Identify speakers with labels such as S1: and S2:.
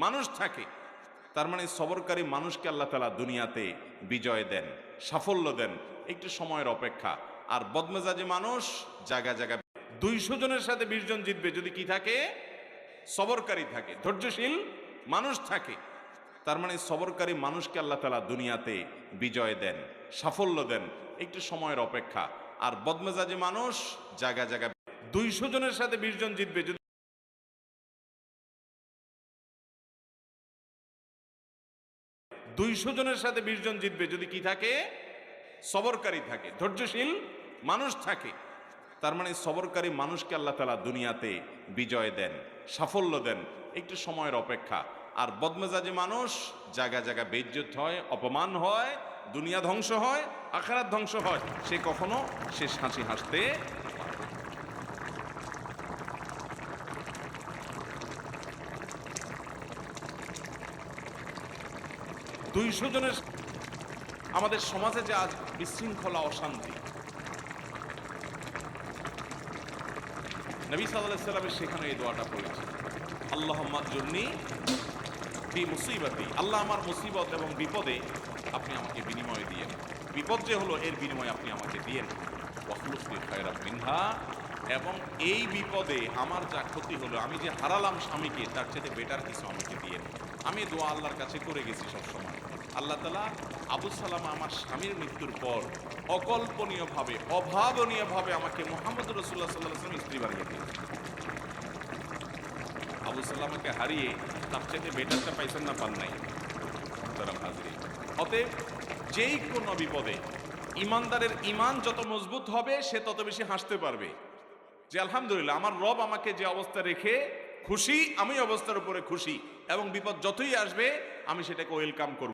S1: মানুষ থাকে, তার মানে সবরকারী মানুষকে আল্লাহ তাআলা দুনিয়াতে বিজয় দেন, সাফল্য দেন, একটু সময়ের অপেক্ষা। আর বদমেজাজি মানুষ জায়গা জায়গা 200 জনের সাথে 20 জন জিতবে যদি কি থাকে, সবরকারী থাকে, ধৈর্যশীল মানুষ থাকে। তার মানে সবরকারী মানুষকে আল্লাহ তাআলা দুনিয়াতে বিজয় দেন, সাফল্য দেন, একটু সময়ের অপেক্ষা। আর বদমেজাজি মানুষ জায়গা জায়গা 200 জনের সাথে 20 জন জিতবে যদি 200 জনের সাথে 20 জন জিতবে যদি কি থাকে, সবরকারী থাকে, ধৈর্যশীল মানুষ থাকে। তার মানে সবরকারী মানুষকে আল্লাহ তাআলা দুনিয়াতে বিজয় দেন, সাফল্য দেন, একটু সময়ের অপেক্ষা। আর বদমেজাজি মানুষ জায়গা জায়গা বেইজ্জত হয়, অপমান হয়, দুনিয়া ধ্বংস হয়, আখিরাত ধ্বংস হয়, সে কখনো শেষ হাসি হাসতে পারে না। 200 জনের আমাদের সমাজে যে আজ বিশৃঙ্খলা, অশান্তি, নবী সাল্লাল্লাহু আলাইহি ওয়াসাল্লাম সেখানে এই দোয়াটা পড়েছেন, আল্লাহুম্মা আজুরনি ফি মুসিবাতি, আল্লাহ আমার মুসিবত এবং বিপদে আপনি আমাকে বিনিময় দিয়েন, বিপদ যে হলো এর বিনিময় আপনি আমাকে দিয়েন, ওয়াখলুফ লি খায়রাম মিনহা, এবং এই বিপদে আমার যা ক্ষতি হলো, আমি যে হারালাম স্বামীকে, তার চেয়ে বেটার কিছু আমাকে দিয়েন। আমি দোয়া আল্লাহর কাছে করে গেছি সবসময়। আল্লাহ তাআলা আবু সালামা আমার স্বামীর মৃত্যুর পর অকল্পনীয়ভাবে, অভাবনীয়ভাবে আমাকে মুহাম্মদুর রাসূলুল্লাহ সাল্লাল্লাহু আলাইহি ওয়াসাল্লাম স্ত্রী বানিয়ে দিয়েছেন। আবু সালামাকে হারিয়ে তার চাইতে বেটারটা পাইছেন না, পান নাই? মুহতারাম হাজরিন, অতএব যেই কোনো বিপদে ইমানদারের ইমান যত মজবুত হবে সে তত বেশি হাসতে পারবে যে আলহামদুলিল্লাহ আমার রব আমাকে যে অবস্থা রেখে খুশি, আমি অবস্থার উপরে খুশি, এবং বিপদ যতই আসবে আমি সেটাকে ওয়েলকাম করব।